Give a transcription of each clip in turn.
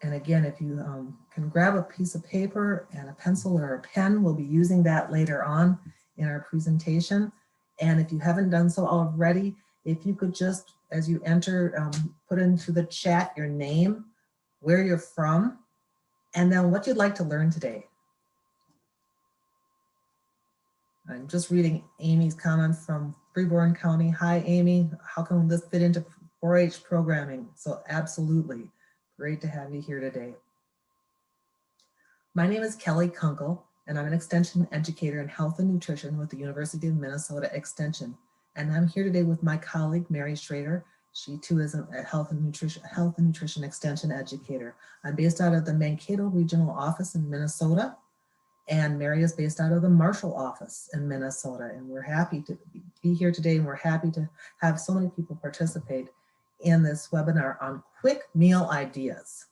And again, if you can grab a piece of paper and a pencil or a pen, we'll be using that later on in our presentation. And if you haven't done so already, if you could just, as you enter, put into the chat your name, where you're from, and then what you'd like to learn today. I'm just reading Amy's comment from Freeborn County. Hi, Amy. How can this fit into 4-H programming? So absolutely. Great to have you here today. My name is Kelly Kunkel, and I'm an extension educator in health and nutrition with the University of Minnesota Extension. And I'm here today with my colleague, Mary Schroeder. She too is a health and nutrition extension educator. I'm based out of the Mankato Regional Office in Minnesota, and Mary is based out of the Marshall office in Minnesota. And we're happy to be here today, and we're happy to have so many people participate in this webinar on quick meal ideas.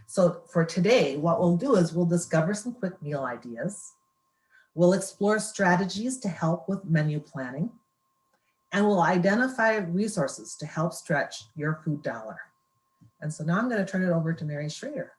So for today, what we'll do is we'll discover some quick meal ideas. We'll explore strategies to help with menu planning, and we'll identify resources to help stretch your food dollar. And so now I'm going to turn it over to Mary Schroeder.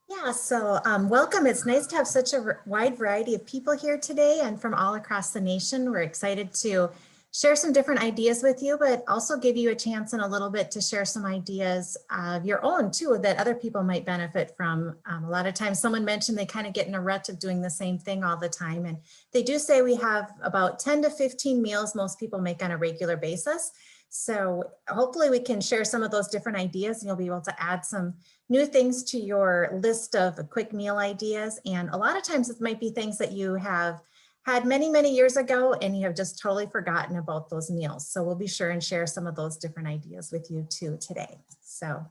Yeah, so welcome. It's nice to have such a wide variety of people here today and from all across the nation. We're excited to share some different ideas with you, but also give you a chance in a little bit to share some ideas of your own too that other people might benefit from. A lot of times someone mentioned they kind of get in a rut of doing the same thing all the time. And they do say we have about 10 to 15 meals most people make on a regular basis. So hopefully we can share some of those different ideas and you'll be able to add some new things to your list of quick meal ideas. And a lot of times it might be things that you have had many, many years ago and you have just totally forgotten about those meals. So we'll be sure and share some of those different ideas with you too today. So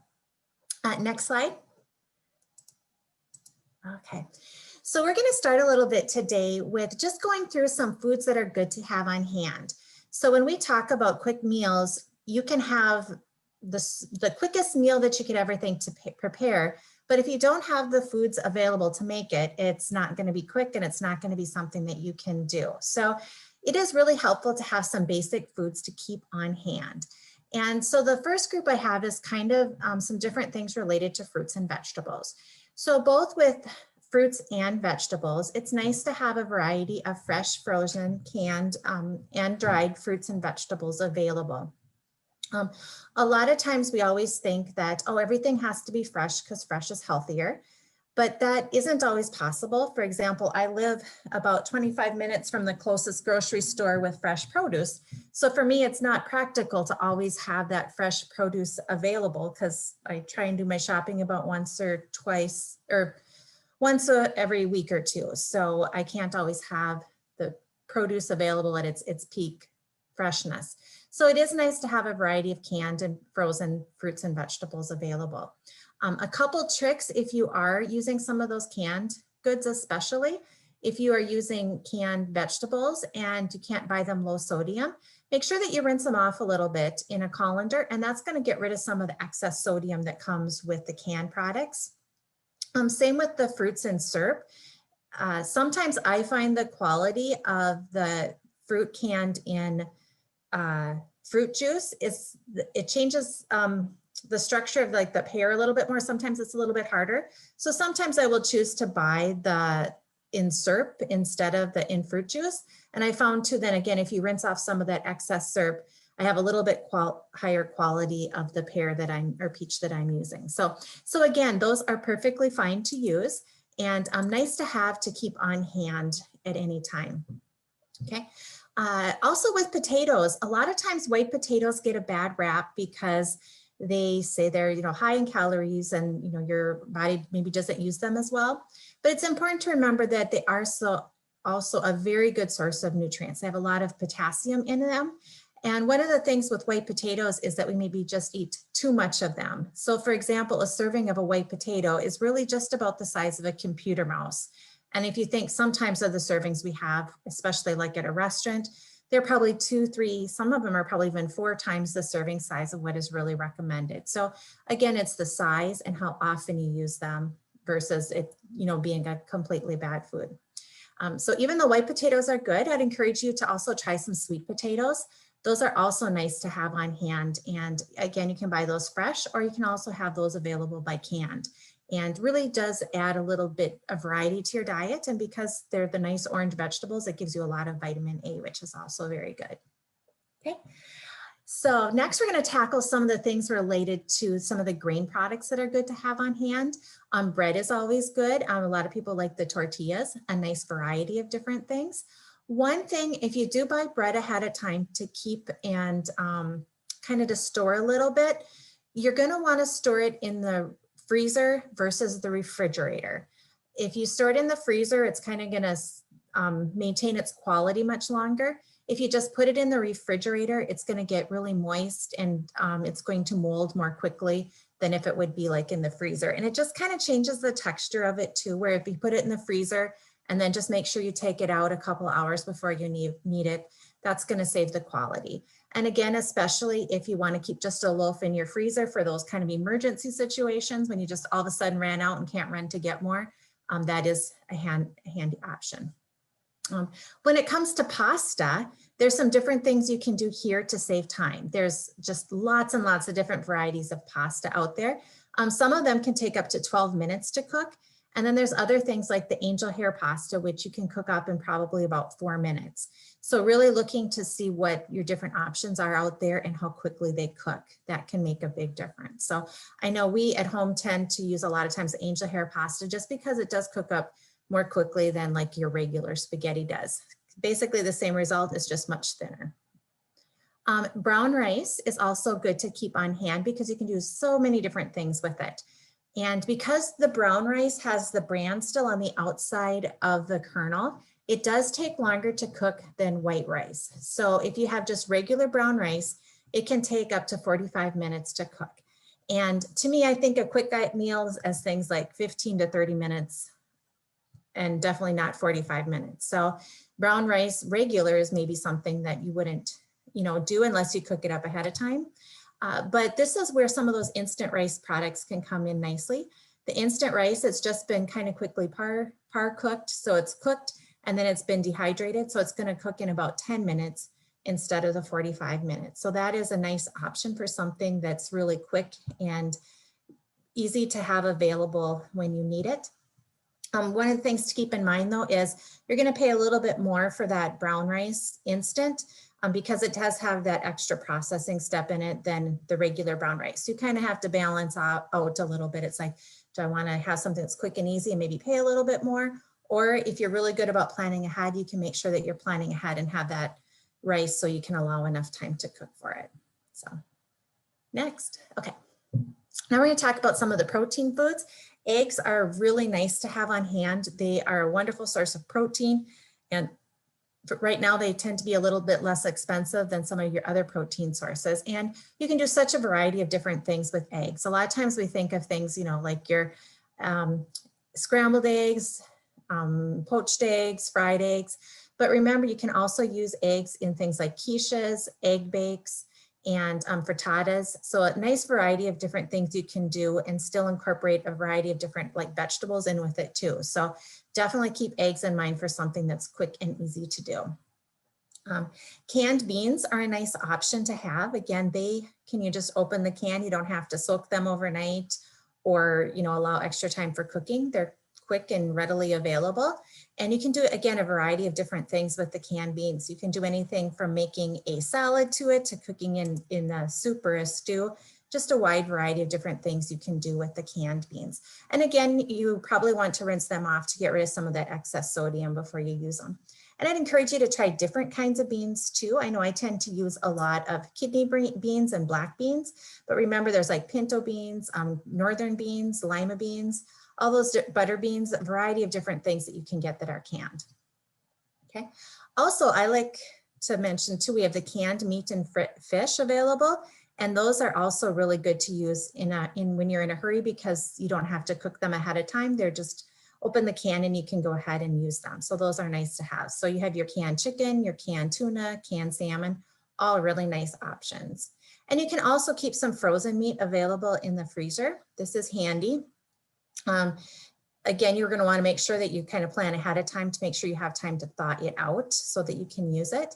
next slide. Okay, so we're going to start a little bit today with just going through some foods that are good to have on hand. So when we talk about quick meals, you can have the quickest meal that you could ever think to prepare. But if you don't have the foods available to make it, it's not going to be quick and it's not going to be something that you can do. So it is really helpful to have some basic foods to keep on hand. And so the first group I have is kind of some different things related to fruits and vegetables. So both with fruits and vegetables, it's nice to have a variety of fresh, frozen, canned, and dried fruits and vegetables available. A lot of times we always think that, oh, everything has to be fresh because fresh is healthier, but that isn't always possible. For example, I live about 25 minutes from the closest grocery store with fresh produce. So for me, it's not practical to always have that fresh produce available because I try and do my shopping about once or twice or once every week or two. So I can't always have the produce available at its peak freshness. So it is nice to have a variety of canned and frozen fruits and vegetables available. A couple tricks if you are using some of those canned goods, especially if you are using canned vegetables and you can't buy them low sodium, make sure that you rinse them off a little bit in a colander, and that's going to get rid of some of the excess sodium that comes with the canned products. Same with the fruits and syrup. Sometimes I find the quality of the fruit canned in fruit juice it changes the structure of like the pear a little bit more. Sometimes it's a little bit harder. So sometimes I will choose to buy the in syrup instead of the in fruit juice. And I found too, then again, if you rinse off some of that excess syrup, I have a little bit higher quality of the pear that or peach that I'm using. So again, those are perfectly fine to use and nice to have to keep on hand at any time. Okay. Also with potatoes, a lot of times white potatoes get a bad rap because they say they're, high in calories and, your body maybe doesn't use them as well. But it's important to remember that they are also a very good source of nutrients. They have a lot of potassium in them. And one of the things with white potatoes is that we maybe just eat too much of them. So for example, a serving of a white potato is really just about the size of a computer mouse. And if you think sometimes of the servings we have, especially like at a restaurant, they're probably 2, 3, some of them are probably even 4 times the serving size of what is really recommended. So again, it's the size and how often you use them versus it, being a completely bad food. So even though white potatoes are good, I'd encourage you to also try some sweet potatoes. Those are also nice to have on hand. And again, you can buy those fresh, or you can also have those available by canned. And really does add a little bit of variety to your diet. And because they're the nice orange vegetables, it gives you a lot of vitamin A, which is also very good. Okay. So next we're going to tackle some of the things related to some of the grain products that are good to have on hand. Bread is always good. A lot of people like the tortillas, a nice variety of different things. One thing, if you do buy bread ahead of time to keep and kind of to store a little bit, you're going to want to store it in the freezer versus the refrigerator. If you store it in the freezer, it's kind of going to maintain its quality much longer. If you just put it in the refrigerator, it's going to get really moist and it's going to mold more quickly than if it would be like in the freezer. And it just kind of changes the texture of it too, where if you put it in the freezer and then just make sure you take it out a couple hours before you need it, that's going to save the quality. And again, especially if you want to keep just a loaf in your freezer for those kind of emergency situations when you just all of a sudden ran out and can't run to get more, that is a handy option. When it comes to pasta, there's some different things you can do here to save time. There's just lots and lots of different varieties of pasta out there. Some of them can take up to 12 minutes to cook. And then there's other things like the angel hair pasta, which you can cook up in probably about 4 minutes. So really looking to see what your different options are out there and how quickly they cook. That can make a big difference. So I know we at home tend to use a lot of times angel hair pasta just because it does cook up more quickly than like your regular spaghetti does. Basically the same result, is just much thinner. Brown rice is also good to keep on hand because you can do so many different things with it. And because the brown rice has the bran still on the outside of the kernel, it does take longer to cook than white rice. So if you have just regular brown rice, it can take up to 45 minutes to cook. And to me, I think of quick diet meals as things like 15 to 30 minutes and definitely not 45 minutes. So brown rice regular is maybe something that you wouldn't, do unless you cook it up ahead of time. But this is where some of those instant rice products can come in nicely. The instant rice, it's just been kind of quickly par cooked. So it's cooked and then it's been dehydrated. So it's going to cook in about 10 minutes instead of the 45 minutes. So that is a nice option for something that's really quick and easy to have available when you need it. One of the things to keep in mind though is you're going to pay a little bit more for that brown rice instant because it does have that extra processing step in it than the regular brown rice. You kind of have to balance out a little bit. It's like, do I want to have something that's quick and easy and maybe pay a little bit more? Or if you're really good about planning ahead, you can make sure that you're planning ahead and have that rice so you can allow enough time to cook for it. So next, okay. Now we're going to talk about some of the protein foods. Eggs are really nice to have on hand. They are a wonderful source of protein. And right now they tend to be a little bit less expensive than some of your other protein sources. And you can do such a variety of different things with eggs. A lot of times we think of things, like your scrambled eggs, poached eggs, fried eggs. But remember, you can also use eggs in things like quiches, egg bakes, and frittatas. So a nice variety of different things you can do and still incorporate a variety of different like vegetables in with it too. So definitely keep eggs in mind for something that's quick and easy to do. Canned beans are a nice option to have. Again, you just open the can, you don't have to soak them overnight or, allow extra time for cooking. They're quick and readily available. And you can do, again, a variety of different things with the canned beans. You can do anything from making a salad to it to cooking in a soup or a stew, just a wide variety of different things you can do with the canned beans. And again, you probably want to rinse them off to get rid of some of that excess sodium before you use them. And I'd encourage you to try different kinds of beans too. I know I tend to use a lot of kidney beans and black beans, but remember there's like pinto beans, northern beans, lima beans, all those butter beans, a variety of different things that you can get that are canned. Okay. Also, I like to mention too, we have the canned meat and fish available. And those are also really good to use when you're in a hurry because you don't have to cook them ahead of time. They're just open the can and you can go ahead and use them. So those are nice to have. So you have your canned chicken, your canned tuna, canned salmon, all really nice options. And you can also keep some frozen meat available in the freezer. This is handy. Again, you're going to want to make sure that you kind of plan ahead of time to make sure you have time to thaw it out so that you can use it.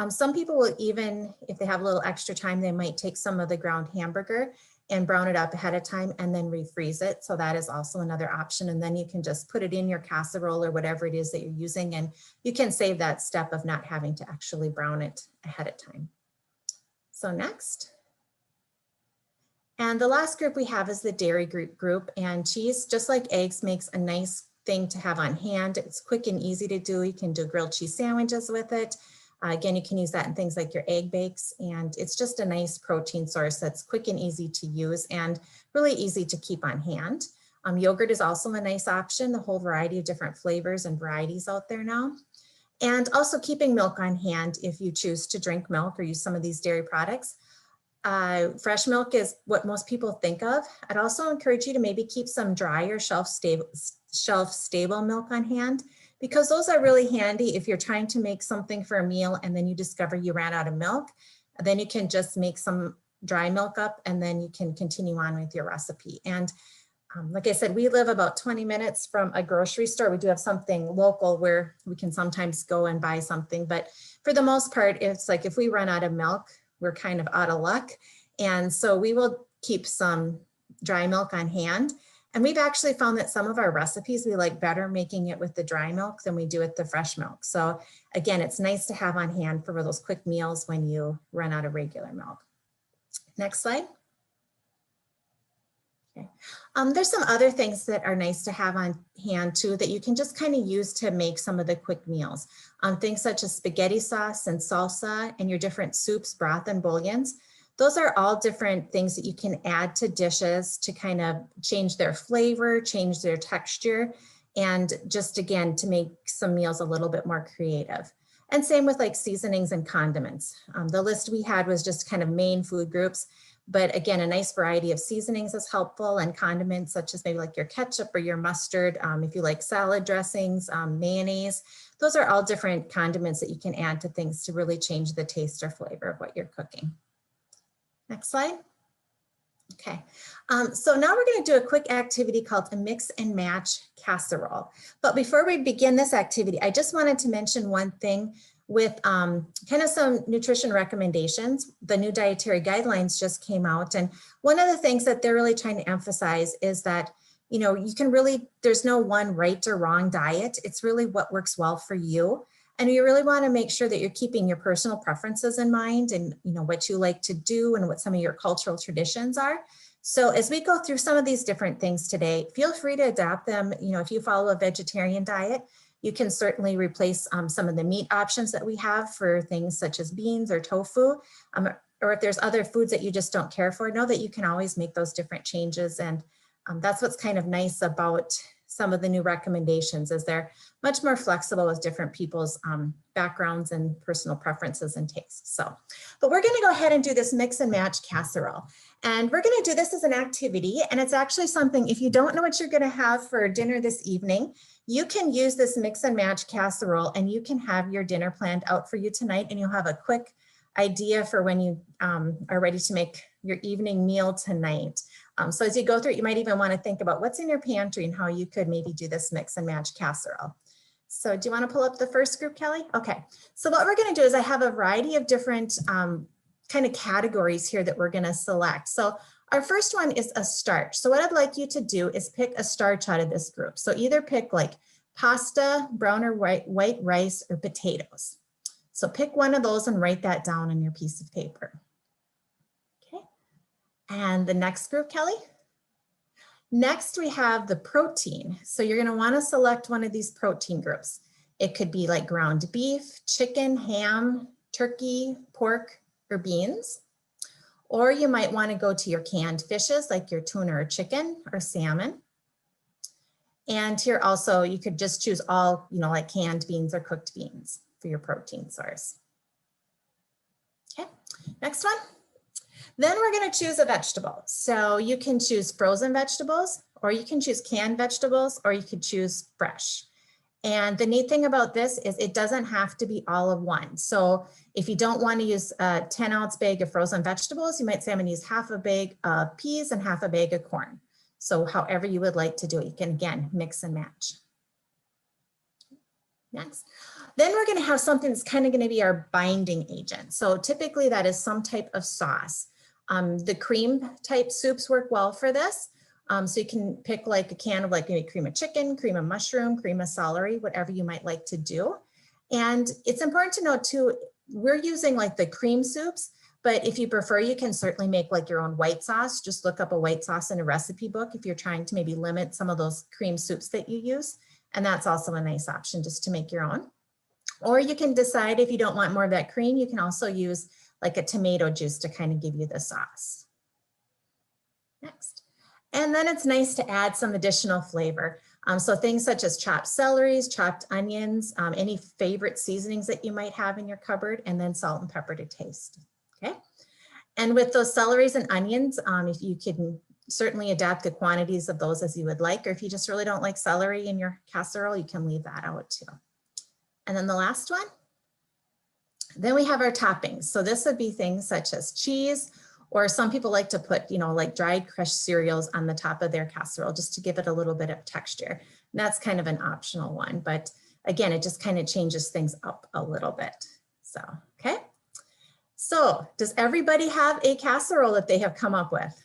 Some people will even, if they have a little extra time, they might take some of the ground hamburger and brown it up ahead of time and then refreeze it. So that is also another option. And then you can just put it in your casserole or whatever it is that you're using, and you can save that step of not having to actually brown it ahead of time. So next. And the last group we have is the dairy group, and cheese, just like eggs, makes a nice thing to have on hand. It's quick and easy to do. You can do grilled cheese sandwiches with it. Again, you can use that in things like your egg bakes, and it's just a nice protein source that's quick and easy to use and really easy to keep on hand. Yogurt is also a nice option, the whole variety of different flavors and varieties out there now. And also keeping milk on hand if you choose to drink milk or use some of these dairy products. Fresh milk is what most people think of. I'd also encourage you to maybe keep some dry or shelf stable milk on hand, because those are really handy if you're trying to make something for a meal and then you discover you ran out of milk. Then you can just make some dry milk up and then you can continue on with your recipe. And like I said, we live about 20 minutes from a grocery store. We do have something local where we can sometimes go and buy something, but for the most part, it's like if we run out of milk, we're kind of out of luck. And so we will keep some dry milk on hand. And we've actually found that some of our recipes, we like better making it with the dry milk than we do with the fresh milk. So again, it's nice to have on hand for those quick meals when you run out of regular milk. Next slide. Okay. There's some other things that are nice to have on hand too that you can just kind of use to make some of the quick meals. Things such as spaghetti sauce and salsa and your different soups, broth, and bouillons. Those are all different things that you can add to dishes to kind of change their flavor, change their texture, and just again, to make some meals a little bit more creative. And same with like seasonings and condiments. The list we had was just kind of main food groups. But again, a nice variety of seasonings is helpful, and condiments such as maybe like your ketchup or your mustard. If you like salad dressings, mayonnaise, those are all different condiments that you can add to things to really change the taste or flavor of what you're cooking. Next slide. Okay, so now we're going to do a quick activity called a mix and match casserole. But before we begin this activity, I just wanted to mention one thing with kind of some nutrition recommendations. The new dietary guidelines just came out, and one of the things that they're really trying to emphasize is that, you know, you can really, there's no one right or wrong diet. It's really what works well for you. And you really want to make sure that you're keeping your personal preferences in mind and, you know, what you like to do and what some of your cultural traditions are. So as we go through some of these different things today, feel free to adapt them. You know, if you follow a vegetarian diet, you can certainly replace some of the meat options that we have for things such as beans or tofu. Or if there's other foods that you just don't care for, know that you can always make those different changes. And that's what's kind of nice about some of the new recommendations, is they're much more flexible with different people's backgrounds and personal preferences and tastes. So, but we're going to go ahead and do this mix and match casserole. And we're going to do this as an activity. And it's actually something, if you don't know what you're going to have for dinner this evening, you can use this mix and match casserole and you can have your dinner planned out for you tonight, and you'll have a quick idea for when you are ready to make your evening meal tonight. So as you go through it, you might even want to think about what's in your pantry and how you could maybe do this mix and match casserole. So do you want to pull up the first group, Kelly? Okay, so what we're going to do is I have a variety of different kind of categories here that we're going to select. So our first one is a starch. So what I'd like you to do is pick a starch out of this group. So either pick like pasta, brown or white rice, or potatoes. So pick one of those and write that down on your piece of paper. Okay. And the next group, Kelly? Next, we have the protein. So you're going to want to select one of these protein groups. It could be like ground beef, chicken, ham, turkey, pork, or beans. Or you might want to go to your canned fishes like your tuna or chicken or salmon. And here also, you could just choose all, you know, like canned beans or cooked beans for your protein source. Okay, next one. Then we're going to choose a vegetable. So you can choose frozen vegetables, or you can choose canned vegetables, or you could choose fresh. And the neat thing about this is it doesn't have to be all of one. So if you don't want to use a 10-ounce bag of frozen vegetables, you might say I'm going to use half a bag of peas and half a bag of corn. So however you would like to do it, you can again mix and match. Next. Then we're going to have something that's kind of going to be our binding agent. So typically that is some type of sauce. The cream type soups work well for this. So you can pick like a can of like maybe cream of chicken, cream of mushroom, cream of celery, whatever you might like to do. And it's important to note too, we're using like the cream soups, but if you prefer, you can certainly make like your own white sauce. Just look up a white sauce in a recipe book if you're trying to maybe limit some of those cream soups that you use. And that's also a nice option just to make your own. Or you can decide if you don't want more of that cream, you can also use like a tomato juice to kind of give you the sauce. Next. And then it's nice to add some additional flavor. So things such as chopped celeries, chopped onions, any favorite seasonings that you might have in your cupboard, and then salt and pepper to taste. Okay. And with those celeries and onions, if you can certainly adapt the quantities of those as you would like, or if you just really don't like celery in your casserole, you can leave that out too. And then the last one, then we have our toppings. So this would be things such as cheese, or some people like to put, like dried crushed cereals on the top of their casserole just to give it a little bit of texture. And that's kind of an optional one, but again, it just kind of changes things up a little bit. So, okay. So does everybody have a casserole that they have come up with?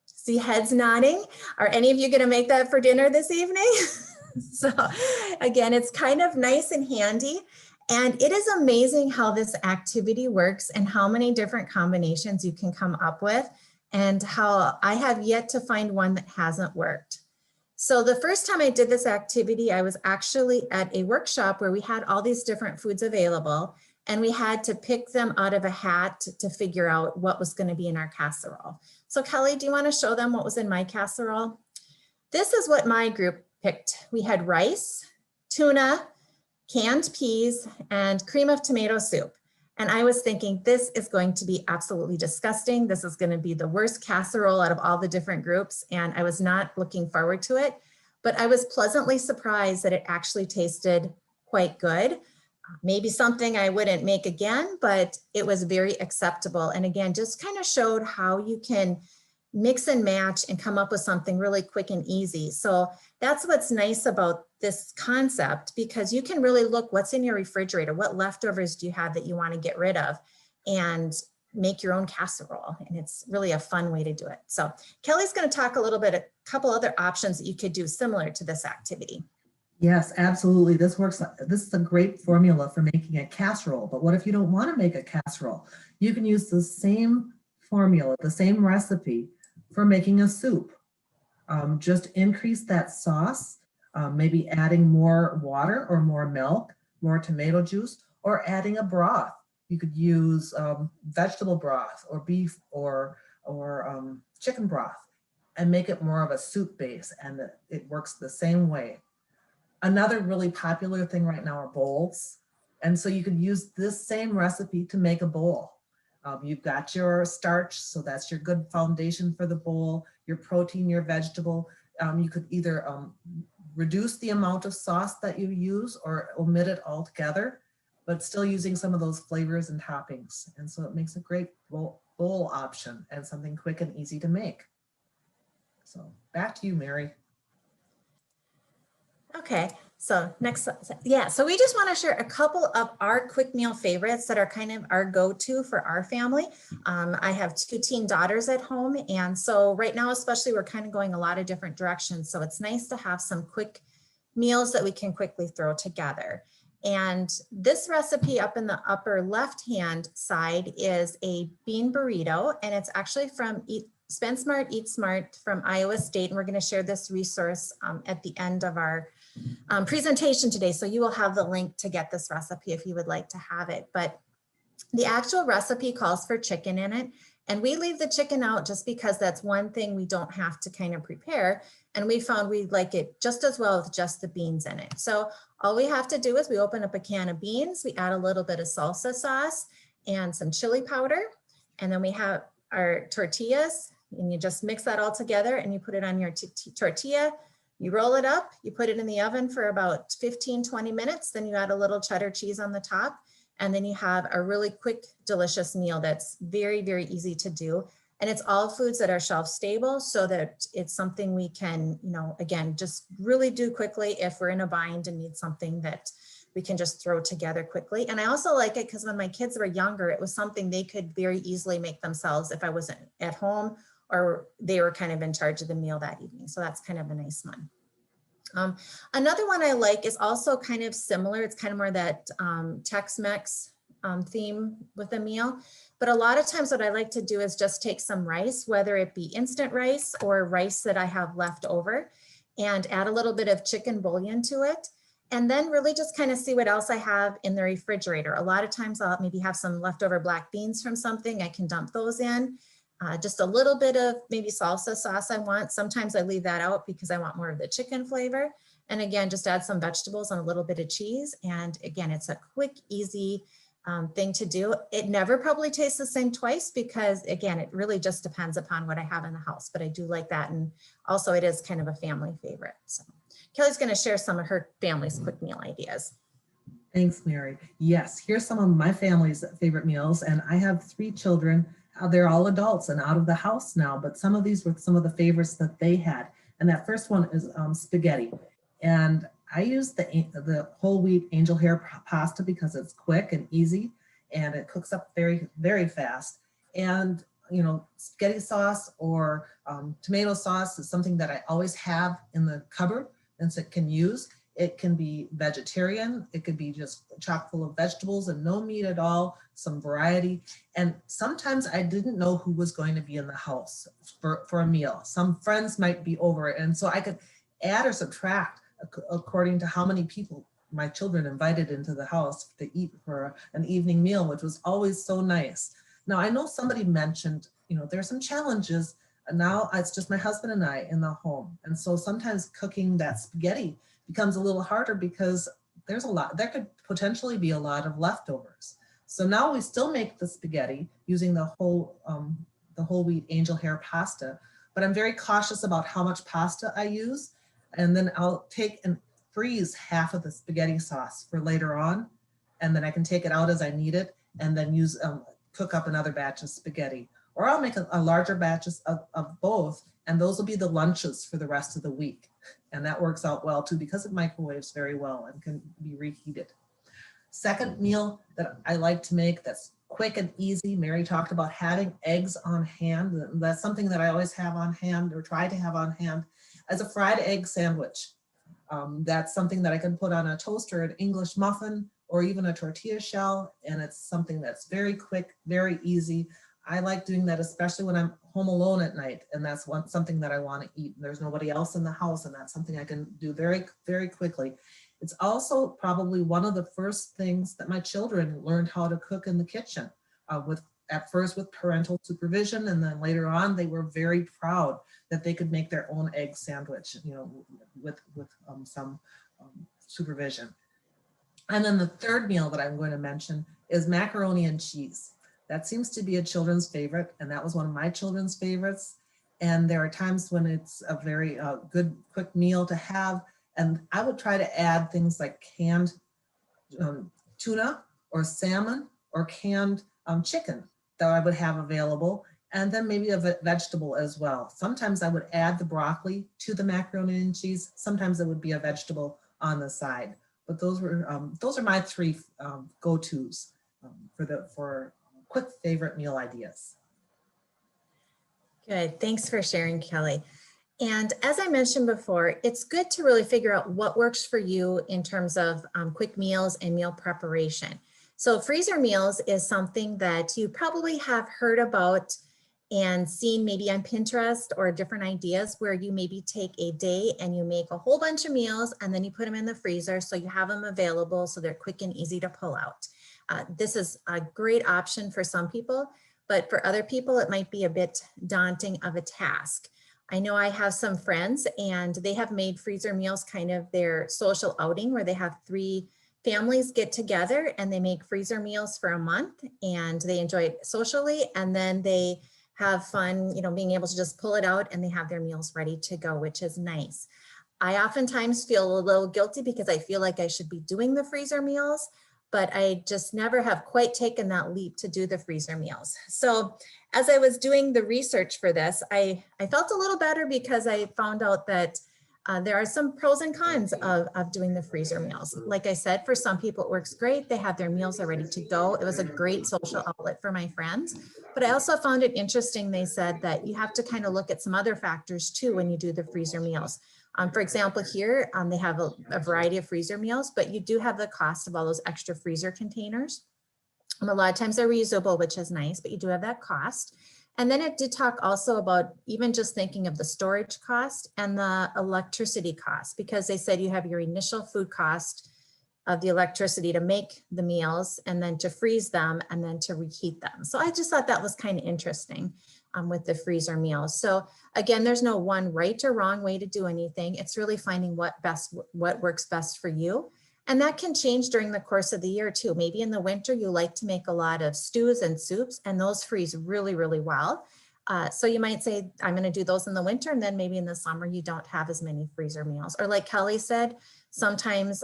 See heads nodding. Are any of you going to make that for dinner this evening? So again, it's kind of nice and handy. And it is amazing how this activity works and how many different combinations you can come up with, and how I have yet to find one that hasn't worked. So the first time I did this activity, I was actually at a workshop where we had all these different foods available, and we had to pick them out of a hat to figure out what was going to be in our casserole. So Kelly, do you want to show them what was in my casserole? This is what my group picked. We had rice, tuna, canned peas, and cream of tomato soup. And I was thinking, this is going to be absolutely disgusting. This is going to be the worst casserole out of all the different groups. And I was not looking forward to it, but I was pleasantly surprised that it actually tasted quite good. Maybe something I wouldn't make again, but it was very acceptable. And again, just kind of showed how you can mix and match and come up with something really quick and easy. So that's what's nice about this concept, because you can really look what's in your refrigerator, what leftovers do you have that you want to get rid of, and make your own casserole. And it's really a fun way to do it. So Kelly's going to talk a little bit, a couple other options that you could do similar to this activity. Yes, absolutely. This works. This is a great formula for making a casserole. But what if you don't want to make a casserole? You can use the same formula, the same recipe for making a soup. Just increase that sauce, maybe adding more water or more milk, more tomato juice, or adding a broth. You could use vegetable broth or beef or chicken broth and make it more of a soup base, and it works the same way. Another really popular thing right now are bowls. And so you could use this same recipe to make a bowl. You've got your starch, so that's your good foundation for the bowl, your protein, your vegetable. You could either reduce the amount of sauce that you use or omit it altogether, but still using some of those flavors and toppings. And so it makes a great bowl option and something quick and easy to make. So back to you, Mary. Okay, so next, yeah, so we just want to share a couple of our quick meal favorites that are kind of our go-to for our family. I have 2 teen daughters at home, and so right now especially we're kind of going a lot of different directions, so it's nice to have some quick meals that we can quickly throw together. And this recipe up in the upper left-hand side is a bean burrito, and it's actually from Spend Smart, Eat Smart from Iowa State, and we're going to share this resource at the end of our presentation today. So you will have the link to get this recipe if you would like to have it. But the actual recipe calls for chicken in it. And we leave the chicken out just because that's one thing we don't have to kind of prepare. And we found we like it just as well with just the beans in it. So all we have to do is we open up a can of beans, we add a little bit of salsa sauce and some chili powder. And then we have our tortillas, and you just mix that all together and you put it on your tortilla. You roll it up, you put it in the oven for about 15-20 minutes, then you add a little cheddar cheese on the top, and then you have a really quick, delicious meal that's very, very easy to do. And it's all foods that are shelf stable so that it's something we can, again, just really do quickly if we're in a bind and need something that we can just throw together quickly. And I also like it because when my kids were younger, it was something they could very easily make themselves if I wasn't at home or they were kind of in charge of the meal that evening. So that's kind of a nice one. Another one I like is also kind of similar. It's kind of more that Tex-Mex theme with a meal. But a lot of times what I like to do is just take some rice, whether it be instant rice or rice that I have left over, and add a little bit of chicken bouillon to it. And then really just kind of see what else I have in the refrigerator. A lot of times I'll maybe have some leftover black beans from something. I can dump those in. Just a little bit of maybe salsa sauce I want. Sometimes I leave that out because I want more of the chicken flavor. And again, just add some vegetables and a little bit of cheese. And again, it's a quick, easy thing to do. It never probably tastes the same twice because again, it really just depends upon what I have in the house, but I do like that. And also it is kind of a family favorite. So Kelly's going to share some of her family's quick meal ideas. Thanks, Mary. Yes, here's some of my family's favorite meals. And I have 3 children. They're all adults and out of the house now, but some of these were some of the favorites that they had. And that first one is spaghetti. And I use the whole wheat angel hair pasta because it's quick and easy and it cooks up very, very fast. And, spaghetti sauce or tomato sauce is something that I always have in the cupboard and so it can use. It can be vegetarian. It could be just chock full of vegetables and no meat at all, some variety. And sometimes I didn't know who was going to be in the house for a meal. Some friends might be over. And so I could add or subtract according to how many people my children invited into the house to eat for an evening meal, which was always so nice. Now, I know somebody mentioned, there are some challenges. Now it's just my husband and I in the home. And so sometimes cooking that spaghetti becomes a little harder because there could potentially be a lot of leftovers. So now we still make the spaghetti using the whole wheat angel hair pasta, but I'm very cautious about how much pasta I use. And then I'll take and freeze half of the spaghetti sauce for later on. And then I can take it out as I need it and then cook up another batch of spaghetti. Or I'll make a larger batches of both, and those will be the lunches for the rest of the week. And that works out well too because it microwaves very well and can be reheated. Second meal that I like to make that's quick and easy. Mary talked about having eggs on hand. That's something that I always have on hand or try to have on hand as a fried egg sandwich. That's something that I can put on a toaster, an English muffin, or even a tortilla shell. And it's something that's very quick, very easy. I like doing that, especially when I'm home alone at night. And that's something that I want to eat. There's nobody else in the house. And that's something I can do very, very quickly. It's also probably one of the first things that my children learned how to cook in the kitchen at first with parental supervision. And then later on, they were very proud that they could make their own egg sandwich, with some supervision. And then the third meal that I'm going to mention is macaroni and cheese. That seems to be a children's favorite, and that was one of my children's favorites. And there are times when it's a very good, quick meal to have. And I would try to add things like canned tuna or salmon or canned chicken that I would have available, and then maybe a vegetable as well. Sometimes I would add the broccoli to the macaroni and cheese. Sometimes it would be a vegetable on the side. But those are my 3 go-tos for quick favorite meal ideas. Good, thanks for sharing, Kelly. And as I mentioned before, it's good to really figure out what works for you in terms of quick meals and meal preparation. So freezer meals is something that you probably have heard about and seen maybe on Pinterest or different ideas where you maybe take a day and you make a whole bunch of meals and then you put them in the freezer so you have them available so they're quick and easy to pull out. This is a great option for some people, but for other people it might be a bit daunting of a task. I know I have some friends and they have made freezer meals kind of their social outing where they have 3 families get together and they make freezer meals for a month and they enjoy it socially, and then they have fun, being able to just pull it out and they have their meals ready to go, which is nice. I oftentimes feel a little guilty because I feel like I should be doing the freezer meals, but I just never have quite taken that leap to do the freezer meals. So as I was doing the research for this, I felt a little better because I found out that there are some pros and cons of doing the freezer meals. Like I said, for some people it works great. They have their meals are ready to go. It was a great social outlet for my friends. But I also found it interesting, they said that you have to kind of look at some other factors too when you do the freezer meals. For example, here they have a variety of freezer meals, but you do have the cost of all those extra freezer containers. A lot of times they're reusable, which is nice, but you do have that cost. And then it did talk also about even just thinking of the storage cost and the electricity cost, because they said you have your initial food cost of the electricity to make the meals and then to freeze them and then to reheat them. So I just thought that was kind of interesting with the freezer meals. So again, there's no one right or wrong way to do anything. It's really finding what works best for you. And that can change during the course of the year too. Maybe in the winter, you like to make a lot of stews and soups, and those freeze really, really well. So you might say, I'm going to do those in the winter, and then maybe in the summer, you don't have as many freezer meals. Or like Kelly said, sometimes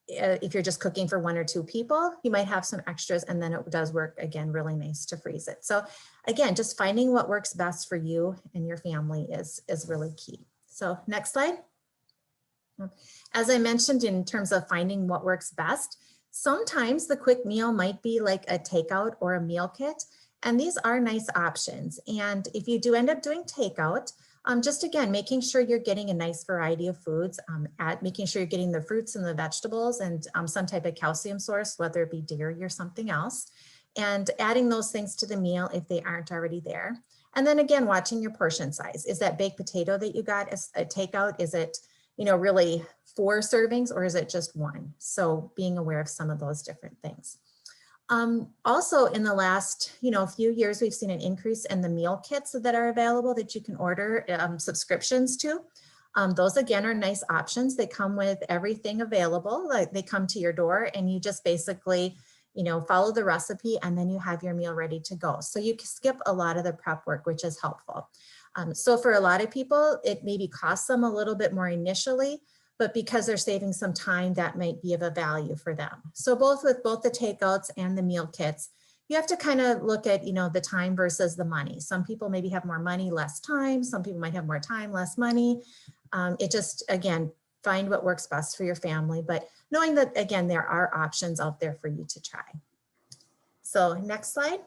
if you're just cooking for 1 or 2 people, you might have some extras, and then it does work again, really nice to freeze it. So again, just finding what works best for you and your family is really key. So next slide. As I mentioned, in terms of finding what works best, sometimes the quick meal might be like a takeout or a meal kit, and these are nice options. And if you do end up doing takeout, just again, making sure you're getting a nice variety of foods, making sure you're getting the fruits and the vegetables and some type of calcium source, whether it be dairy or something else, and adding those things to the meal if they aren't already there. And then again, watching your portion size. Is that baked potato that you got as a takeout, is it really 4 servings, or is it just 1? So being aware of some of those different things. Also in the last, few years, we've seen an increase in the meal kits that are available that you can order subscriptions to. Those again are nice options. They come with everything available. Like they come to your door and you just basically, follow the recipe and then you have your meal ready to go. So you can skip a lot of the prep work, which is helpful. So for a lot of people, it maybe costs them a little bit more initially, but because they're saving some time, that might be of a value for them. So with both the takeouts and the meal kits, you have to kind of look at, the time versus the money. Some people maybe have more money, less time. Some people might have more time, less money. It just, again, find what works best for your family, but knowing that, again, there are options out there for you to try. So next slide.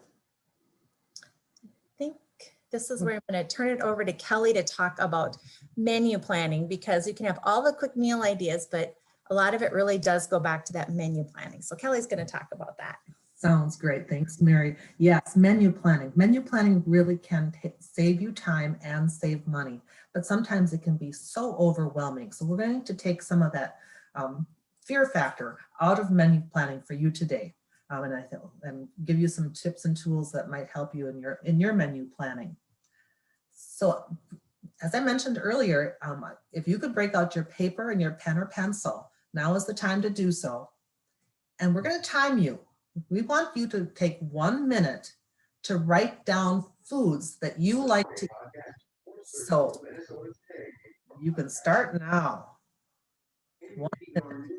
This is where I'm going to turn it over to Kelly to talk about menu planning, because you can have all the quick meal ideas, but a lot of it really does go back to that menu planning. So Kelly's going to talk about that. Sounds great. Thanks, Mary. Yes, menu planning. Menu planning really can save you time and save money, but sometimes it can be so overwhelming. So we're going to take some of that fear factor out of menu planning for you today. And give you some tips and tools that might help you in your menu planning. So as I mentioned earlier, if you could break out your paper and your pen or pencil, now is the time to do so. And we're going to time you. We want you to take 1 minute to write down foods that you like to eat. So you can start now. 1 minute.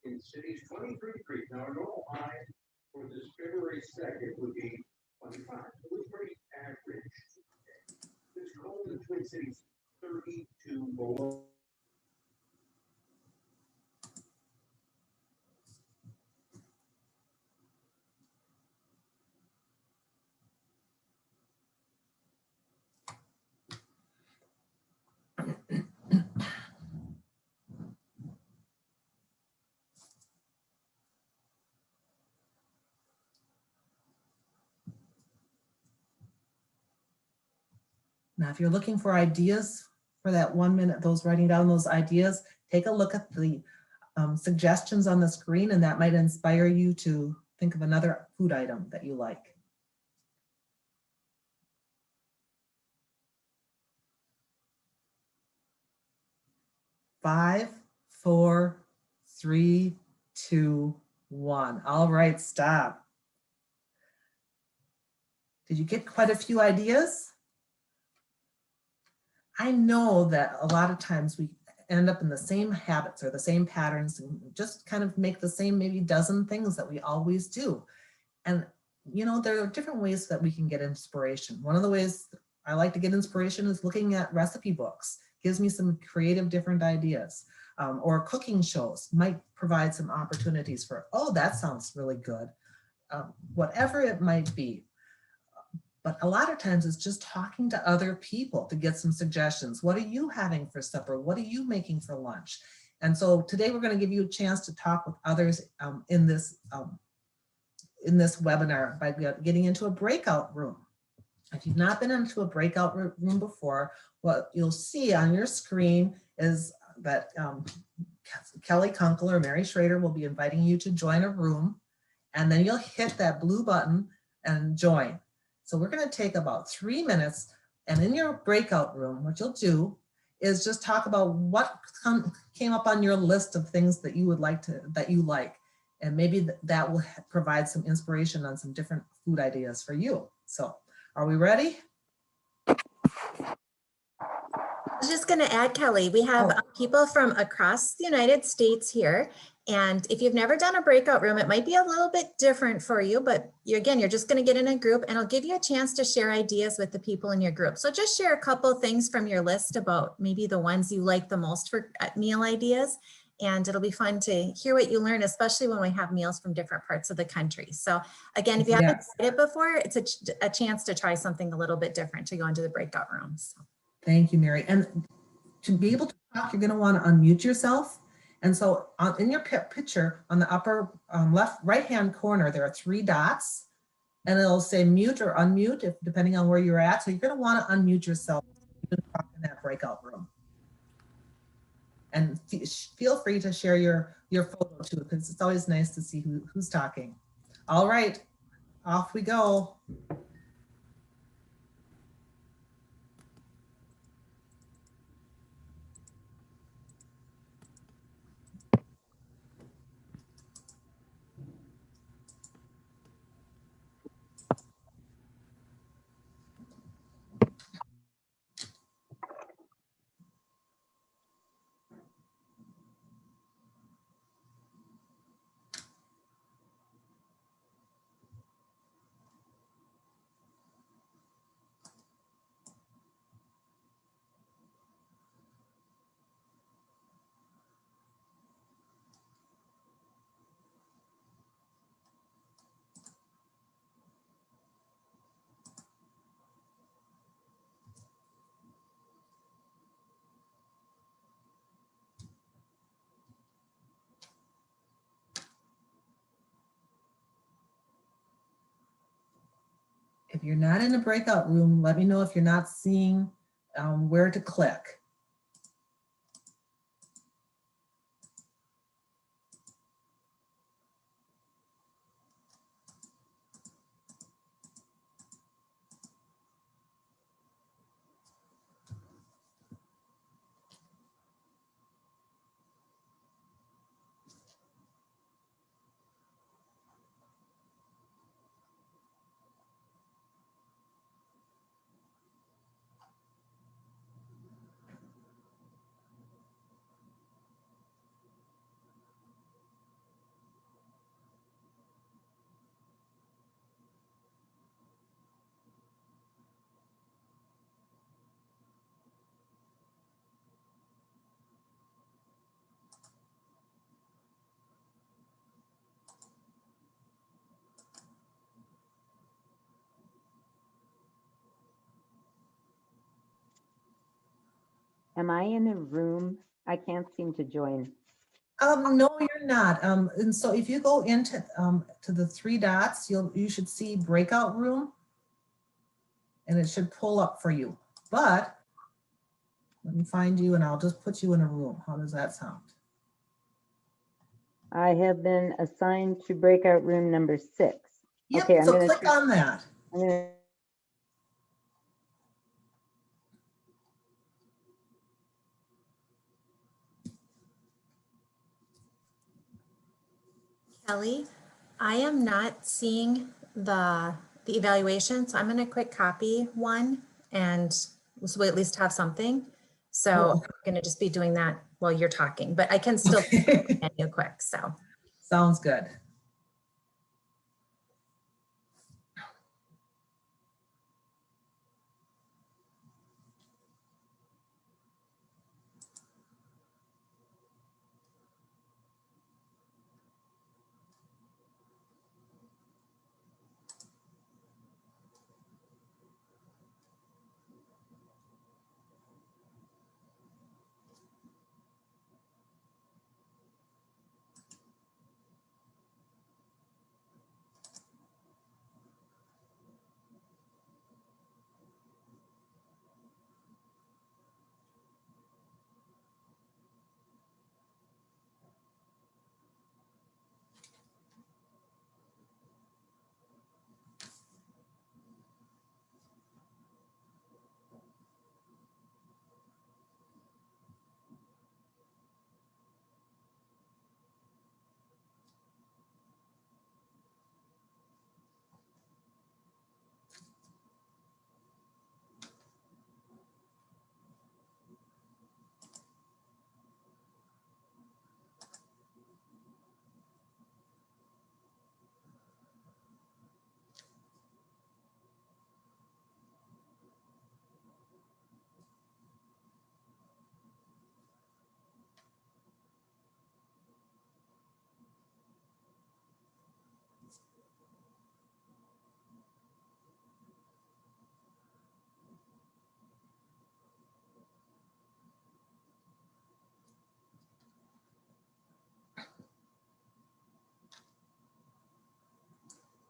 In cities 23 degrees. Now, a normal high for this February 2nd would be 25. It was pretty average. It's cold in Twin Cities, 32 below. Now, if you're looking for ideas for that 1 minute, writing down those ideas, take a look at the suggestions on the screen, and that might inspire you to think of another food item that you like. 5, 4, 3, 2, 1. All right, stop. Did you get quite a few ideas? I know that a lot of times we end up in the same habits or the same patterns and just kind of make the same maybe dozen things that we always do. And, you know, there are different ways that we can get inspiration. One of the ways I like to get inspiration is looking at recipe books. Gives me some creative different ideas. Or cooking shows might provide some opportunities for, oh, that sounds really good. Whatever it might be. But a lot of times it's just talking to other people to get some suggestions. What are you having for supper? What are you making for lunch? And so today we're going to give you a chance to talk with others in this webinar by getting into a breakout room. If you've not been into a breakout room before, what you'll see on your screen is that Kelly Kunkel or Mary Schroeder will be inviting you to join a room, and then you'll hit that blue button and join. So we're going to take about 3 minutes, and in your breakout room, what you'll do is just talk about what came up on your list of things that you would like to, that you like, and maybe that will provide some inspiration on some different food ideas for you. So are we ready? I was just going to add, Kelly, we have people from across the United States here. And if you've never done a breakout room, it might be a little bit different for you, but again, you're just going to get in a group and it'll give you a chance to share ideas with the people in your group. So just share a couple of things from your list about maybe the ones you like the most for meal ideas. And it'll be fun to hear what you learn, especially when we have meals from different parts of the country. So again, if you haven't tried it before, it's a chance to try something a little bit different to go into the breakout rooms. Thank you, Mary. And to be able to talk, you're going to want to unmute yourself. And so in your picture on the upper right-hand corner, there are 3 dots, and it'll say mute or unmute, depending on where you're at. So you're going to want to unmute yourself in that breakout room. And feel free to share your photo too, because it's always nice to see who's talking. All right, off we go. If you're not in a breakout room, let me know if you're not seeing where to click. Am I in the room? I can't seem to join. No, you're not. And so if you go into to the 3 dots, you should see breakout room, and it should pull up for you. But let me find you, and I'll just put you in a room. How does that sound? I have been assigned to breakout room number 6. Yep, Okay, so click on that. I'm gonna Kelly, I am not seeing the evaluation, so I'm going to quick copy one and so we at least have something. So I'm going to just be doing that while you're talking, but I can still menu quick, so. Sounds good.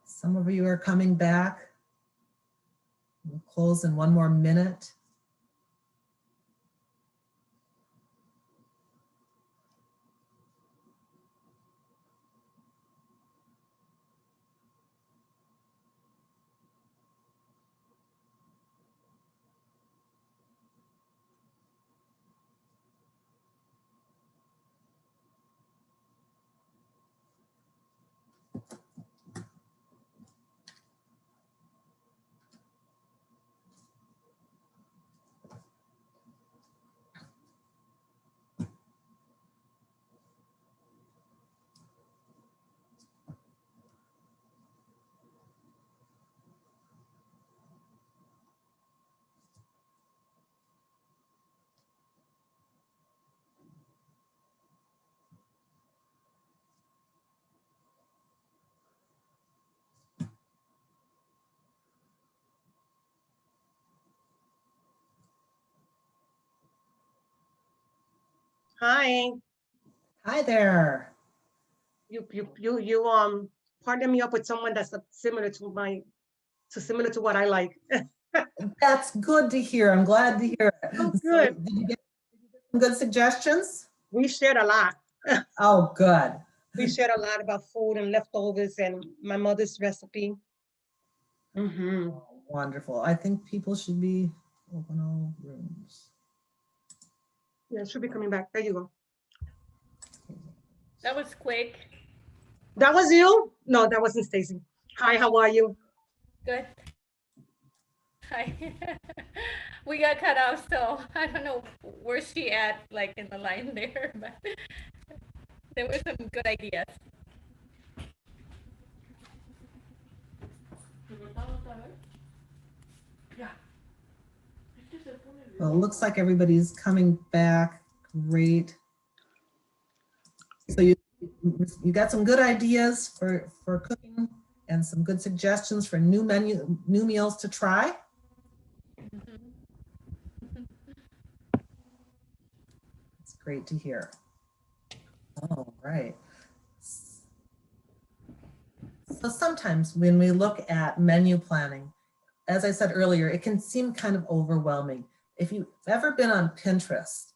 Some of you are coming back. We'll close in 1 more minute. Hi, Hi there. you partner me up with someone that's similar to what I like. That's good to hear. I'm glad to hear it. Oh, So, good. did you get some good suggestions? We shared a lot. Oh, good. We shared a lot about food and leftovers and my mother's recipe. Mm-hmm. Oh, wonderful. I think people should be open all rooms. Yeah, she'll be coming back. There you go. That was quick. That was you? No, that wasn't Stacy. Hi, how are you? Good. Hi. We got cut off, so I don't know where she at, like in the line there, but there were some good ideas. Well, it looks like everybody's coming back. Great. So you got some good ideas for cooking and some good suggestions for new meals to try. It's great to hear. All right. So sometimes when we look at menu planning, as I said earlier, it can seem kind of overwhelming. If you've ever been on Pinterest,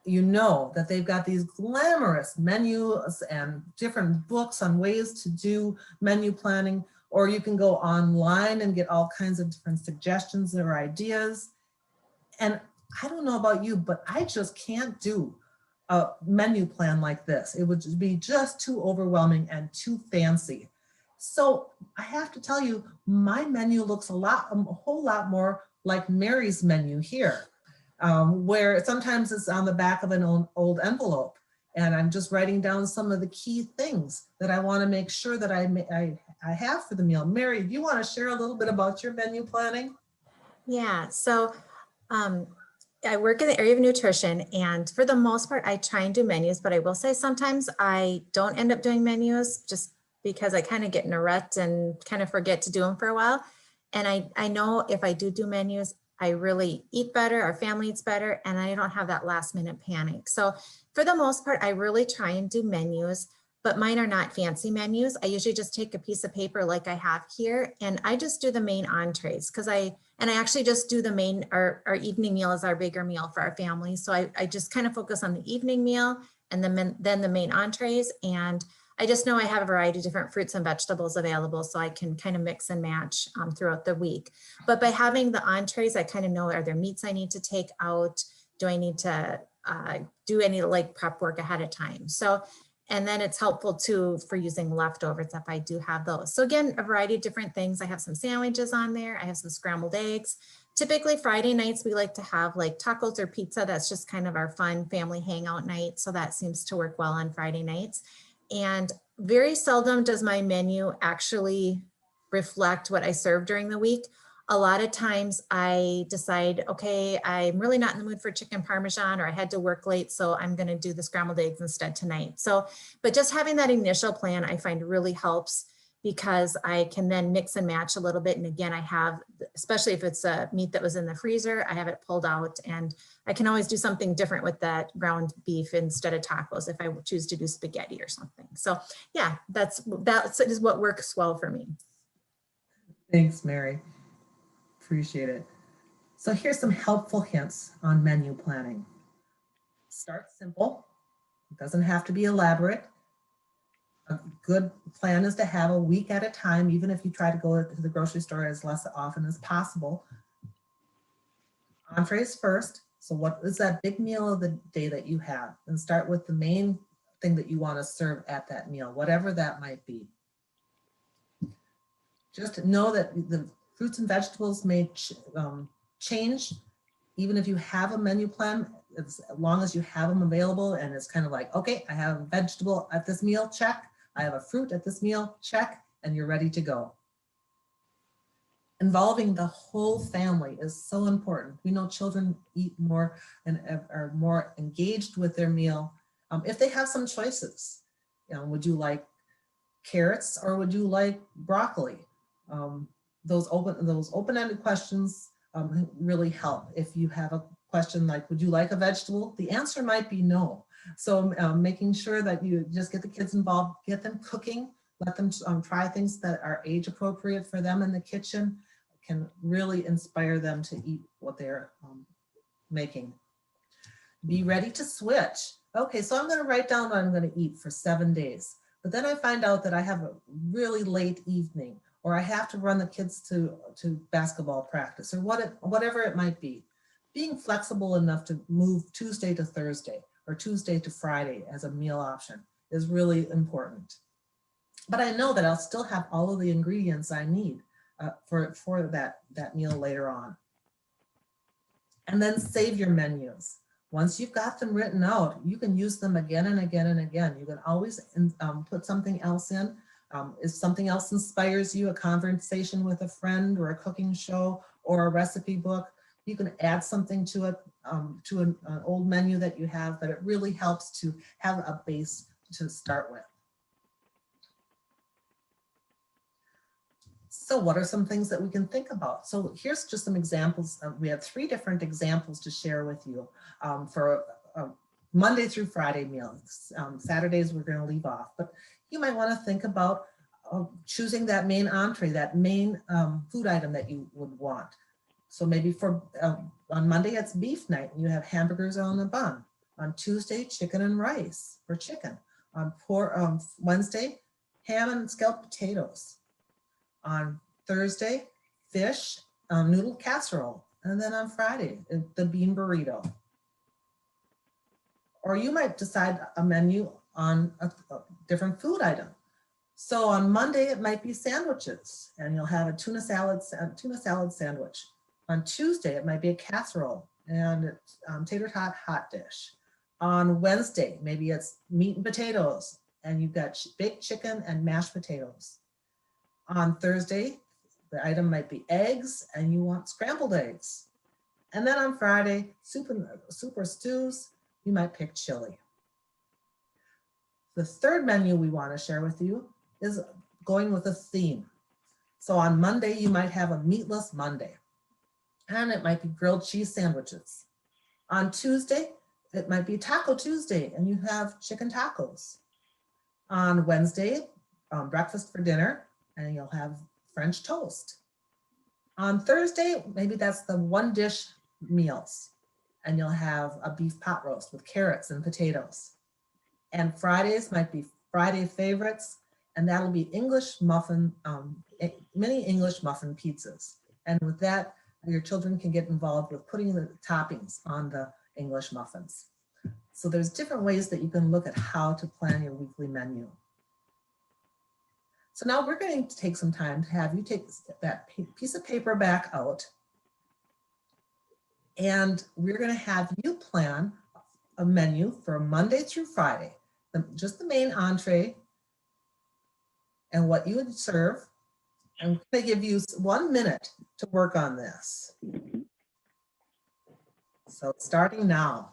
you know that they've got these glamorous menus and different books on ways to do menu planning, or you can go online and get all kinds of different suggestions or ideas. And I don't know about you, but I just can't do a menu plan like this. It would be just too overwhelming and too fancy. So I have to tell you, my menu looks a whole lot more like Mary's menu here. where sometimes it's on the back of an old envelope. And I'm just writing down some of the key things that I want to make sure that I have for the meal. Mary, do you want to share a little bit about your menu planning? Yeah, so I work in the area of nutrition, and for the most part, I try and do menus, but I will say sometimes I don't end up doing menus just because I kind of get in a rut and kind of forget to do them for a while. And I know if I do menus, I really eat better, our family eats better, and I don't have that last minute panic. So for the most part, I really try and do menus, but mine are not fancy menus. I usually just take a piece of paper like I have here, and I just do the main entrees because I actually just do the main, our evening meal is our bigger meal for our family. So I just kind of focus on the evening meal and then the main entrees. And I just know I have a variety of different fruits and vegetables available, so I can kind of mix and match throughout the week. But by having the entrees, I kind of know, are there meats I need to take out? Do I need to do any like prep work ahead of time? So, and then it's helpful too for using leftovers if I do have those. So again, a variety of different things. I have some sandwiches on there. I have some scrambled eggs. Typically Friday nights, we like to have like tacos or pizza. That's just kind of our fun family hangout night. So that seems to work well on Friday nights. And very seldom does my menu actually reflect what I serve during the week. A lot of times I decide, okay, I'm really not in the mood for chicken parmesan, or I had to work late, so I'm going to do the scrambled eggs instead tonight. So, but just having that initial plan, I find really helps, because I can then mix and match a little bit. And again, I have, especially if it's a meat that was in the freezer, I have it pulled out, and I can always do something different with that ground beef instead of tacos if I choose to do spaghetti or something. So yeah, that is what works well for me. Thanks, Mary. Appreciate it. So here's some helpful hints on menu planning. Start simple. It doesn't have to be elaborate. A good plan is to have a week at a time, even if you try to go to the grocery store as less often as possible. Entrees first. So what is that big meal of the day that you have? And start with the main thing that you want to serve at that meal, whatever that might be. Just know that the fruits and vegetables may change, even if you have a menu plan, as long as you have them available, and it's kind of like, okay, I have a vegetable at this meal, check. I have a fruit at this meal, check, and you're ready to go. Involving the whole family is so important. We know children eat more and are more engaged with their meal if they have some choices. You know, would you like carrots or would you like broccoli? Those open-ended questions really help. If you have a question like, would you like a vegetable? The answer might be no. So making sure that you just get the kids involved, get them cooking, let them try things that are age appropriate for them in the kitchen, can really inspire them to eat what they're making. Be ready to switch. Okay, so I'm going to write down what I'm going to eat for 7 days, but then I find out that I have a really late evening, or I have to run the kids to basketball practice, or whatever it might be. Being flexible enough to move Tuesday to Thursday or Tuesday to Friday as a meal option is really important. But I know that I'll still have all of the ingredients I need for that meal later on. And then save your menus. Once you've got them written out, you can use them again and again and again. You can always put something else in. If something else inspires you, a conversation with a friend or a cooking show or a recipe book, you can add something to it, to an old menu that you have, but it really helps to have a base to start with. So what are some things that we can think about? So here's just some examples. We have 3 different examples to share with you for Monday through Friday meals. Saturdays we're going to leave off, but you might want to think about choosing that main entree, that main food item that you would want. So maybe for on Monday it's beef night and you have hamburgers on a bun. On Tuesday, chicken and rice for chicken. On Wednesday, ham and scalloped potatoes. On Thursday, fish, noodle casserole. And then on Friday, the bean burrito. Or you might decide a menu on a different food item. So on Monday, it might be sandwiches, and you'll have a tuna salad sandwich. On Tuesday, it might be a casserole. and it's tater tot hot dish. On Wednesday, maybe it's meat and potatoes, and you've got baked chicken and mashed potatoes. On Thursday, the item might be eggs, and you want scrambled eggs. And then on Friday, soup or stews, you might pick chili. The third menu we want to share with you is going with a theme. So on Monday, you might have a meatless Monday, and it might be grilled cheese sandwiches. On Tuesday, it might be Taco Tuesday, and you have chicken tacos. On Wednesday, breakfast for dinner, and you'll have French toast. On Thursday, maybe that's the one dish meals, and you'll have a beef pot roast with carrots and potatoes. And Fridays might be Friday favorites, and that'll be English muffin, mini English muffin pizzas. And with that, your children can get involved with putting the toppings on the English muffins. So there's different ways that you can look at how to plan your weekly menu. So now we're going to take some time to have you take that piece of paper back out, and we're going to have you plan a menu for Monday through Friday, just the main entree and what you would serve. I'm going to give you 1 minute to work on this. So starting now.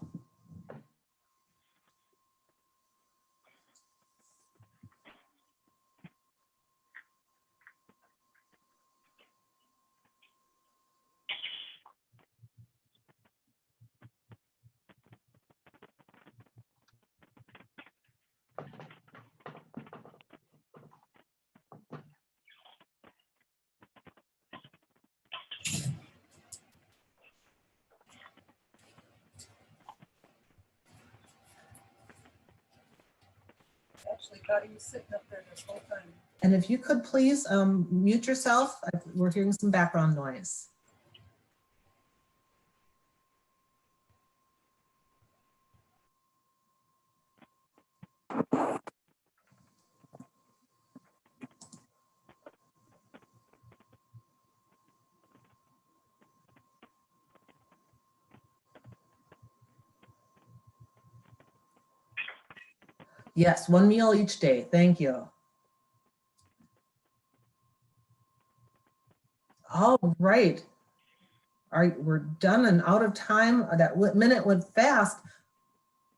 Actually thought he was sitting up there this whole time. And if you could please mute yourself, we're hearing some background noise. Yes, 1 meal each day. Thank you. All right. All right, we're done and out of time. That minute went fast,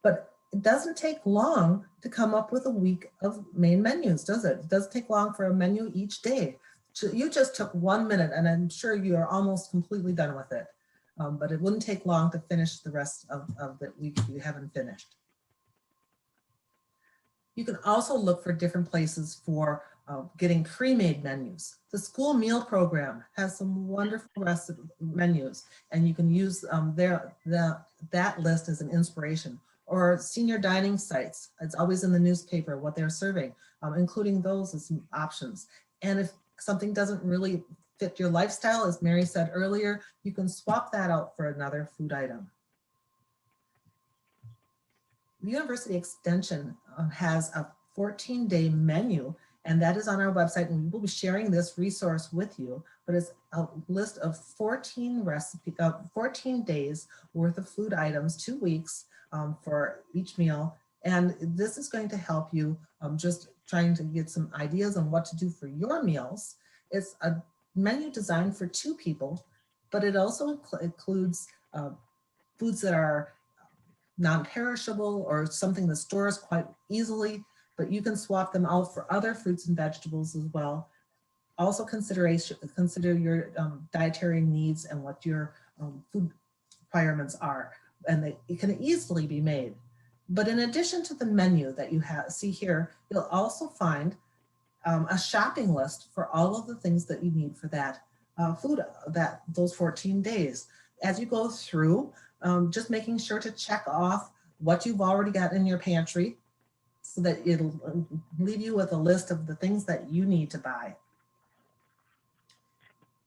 but it doesn't take long to come up with a week of main menus, does it? It doesn't take long for a menu each day. So you just took 1 minute, and I'm sure you are almost completely done with it. But it wouldn't take long to finish the rest of the week you haven't finished. You can also look for different places for getting pre-made menus. The school meal program has some wonderful menus, and you can use that list as an inspiration. Or senior dining sites, it's always in the newspaper what they're serving, including those as options. And if something doesn't really fit your lifestyle, as Mary said earlier, you can swap that out for another food item. The University Extension has a 14-day menu, and that is on our website, and we will be sharing this resource with you, but it's a list of 14 days worth of food items, 2 weeks for each meal. And this is going to help you just trying to get some ideas on what to do for your meals. It's a menu designed for 2 people, but it also includes foods that are non-perishable or something that stores quite easily, but you can swap them out for other fruits and vegetables as well. Also consider your dietary needs and what your food requirements are, and it can easily be made. But in addition to the menu that you see here, you'll also find a shopping list for all of the things that you need for that food, those 14 days. As you go through, just making sure to check off what you've already got in your pantry so that it'll leave you with a list of the things that you need to buy.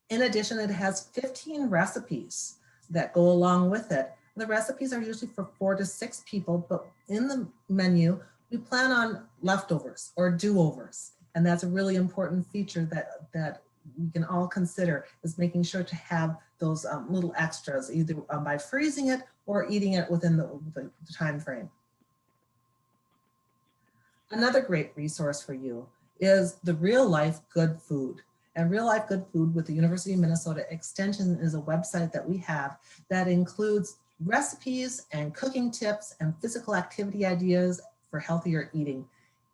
In addition, it has 15 recipes that go along with it. The recipes are usually for 4 to 6 people, but in the menu, we plan on leftovers or do-overs. And that's a really important feature that we can all consider is making sure to have those little extras, either by freezing it or eating it within the time frame. Another great resource for you is the Real Life Good Food. And Real Life Good Food with the University of Minnesota Extension is a website that we have that includes recipes and cooking tips and physical activity ideas for healthier eating.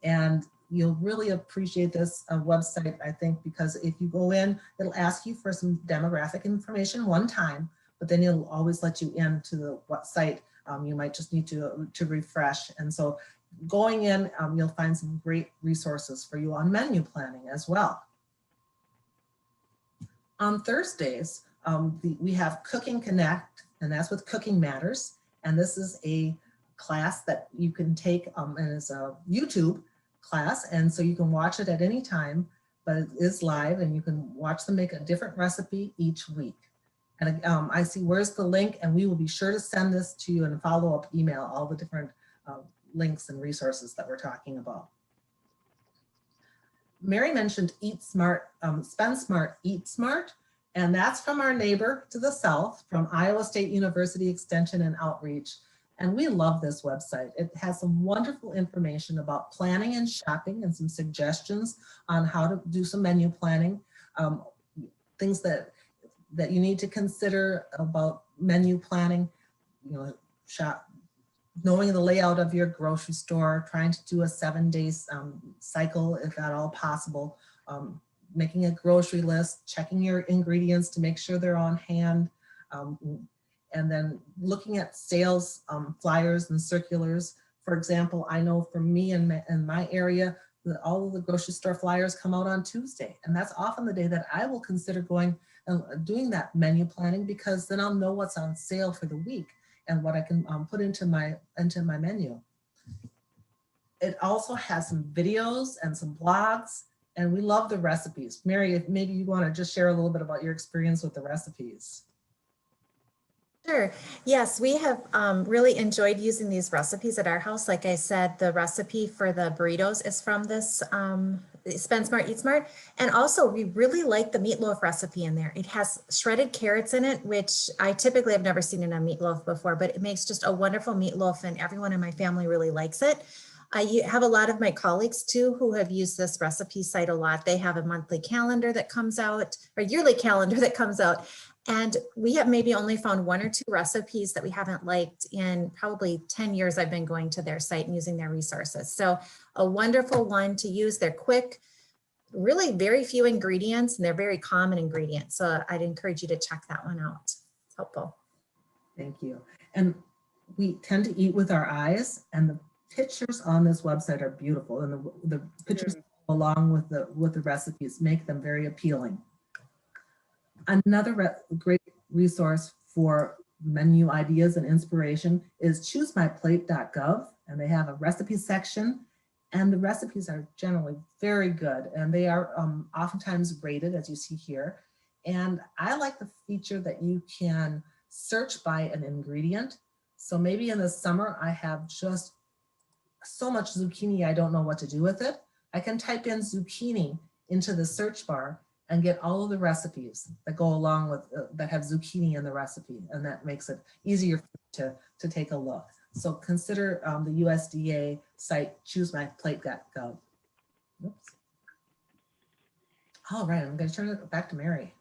And you'll really appreciate this website, I think, because if you go in, it'll ask you for some demographic information one time, but then it'll always let you into the site. You might just need to refresh. And so going in, you'll find some great resources for you on menu planning as well. On Thursdays, we have Cooking Connect, and that's with Cooking Matters. And this is a class that you can take, and it's a YouTube class. And so you can watch it at any time, but it is live and you can watch them make a different recipe each week. And I see where's the link, and we will be sure to send this to you in a follow-up email, all the different links and resources that we're talking about. Mary mentioned Eat Smart, Spend Smart, Eat Smart, and that's from our neighbor to the south, from Iowa State University Extension and Outreach. And we love this website. It has some wonderful information about planning and shopping and some suggestions on how to do some menu planning, things that you need to consider about menu planning, knowing the layout of your grocery store, trying to do a 7-day cycle if at all possible, making a grocery list, checking your ingredients to make sure they're on hand, and then looking at sales flyers and circulars. For example, I know for me in my area, that all of the grocery store flyers come out on Tuesday, and that's often the day that I will consider going and doing that menu planning, because then I'll know what's on sale for the week and what I can put into my menu. It also has some videos and some blogs, and we love the recipes. Mary, if maybe you want to just share a little bit about your experience with the recipes. Sure. Yes, we have really enjoyed using these recipes at our house. Like I said, the recipe for the burritos is from this Spend Smart, Eat Smart. And also we really like the meatloaf recipe in there. It has shredded carrots in it, which I typically have never seen in a meatloaf before, but it makes just a wonderful meatloaf, and everyone in my family really likes it. I have a lot of my colleagues too who have used this recipe site a lot. They have a monthly calendar that comes out, or yearly calendar that comes out. And we have maybe only found 1 or 2 recipes that we haven't liked in probably 10 years I've been going to their site and using their resources. So a wonderful one to use. They're quick, really very few ingredients, and they're very common ingredients. So I'd encourage you to check that one out. It's helpful. Thank you. And we tend to eat with our eyes, and the pictures on this website are beautiful, and the pictures along with the recipes make them very appealing. Another great resource for menu ideas and inspiration is choosemyplate.gov, and they have a recipe section, and the recipes are generally very good, and they are oftentimes rated, as you see here. And I like the feature that you can search by an ingredient. So maybe in the summer I have just so much zucchini I don't know what to do with it. I can type in zucchini into the search bar and get all of the recipes that go along with that have zucchini in the recipe, and that makes it easier to take a look. So consider the USDA site choosemyplate.gov. Oops. All right, I'm going to turn it back to Mary.